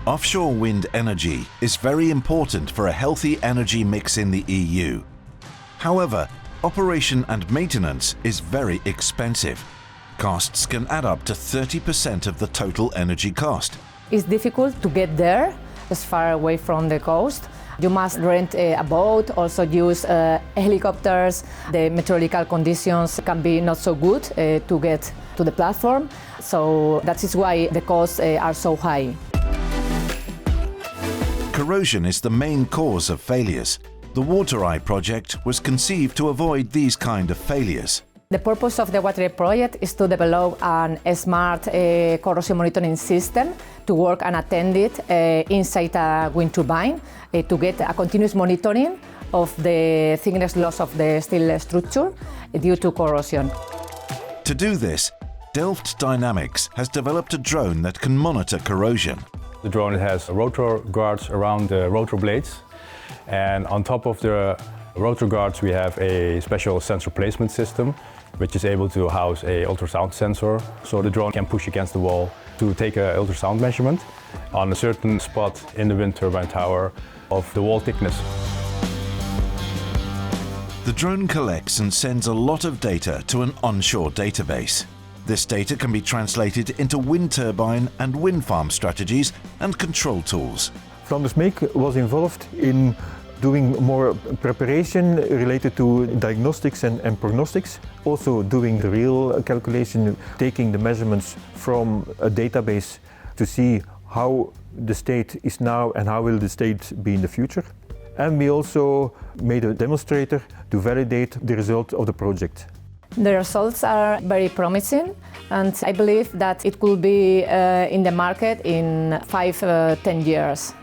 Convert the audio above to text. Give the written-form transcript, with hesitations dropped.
Offshore wind energy is very important for a healthy energy mix in the EU. However, operation and maintenance is very expensive. Costs can add up to 30% of the total energy cost. It's difficult to get there, as far away from the coast. You must rent a boat, also use helicopters. The meteorological conditions can be not so good to get to the platform. So that is why the costs are so high. Corrosion is the main cause of failures. The WaterEy-project was conceived to avoid these kind of failures. The purpose of the WaterEy-project is to develop a smart corrosion monitoring system to work unattended inside a wind turbine to get a continuous monitoring of the thickness loss of the steel structure due to corrosion. To do this, Delft Dynamics has developed a drone that can monitor corrosion. The drone has rotor guards around the rotor blades, and on top of the rotor guards we have a special sensor placement system which is able to house an ultrasound sensor, so the drone can push against the wall to take an ultrasound measurement on a certain spot in the wind turbine tower of the wall thickness. The drone collects and sends a lot of data to an onshore database. This data can be translated into wind turbine and wind farm strategies and control tools. Flanders Make was involved in doing more preparation related to diagnostics and prognostics, also doing the real calculation, taking the measurements from a database to see how the state is now and how will the state be in the future. And we also made a demonstrator to validate the result of the project. The results are very promising, and I believe that it could be in the market in 5-10 years.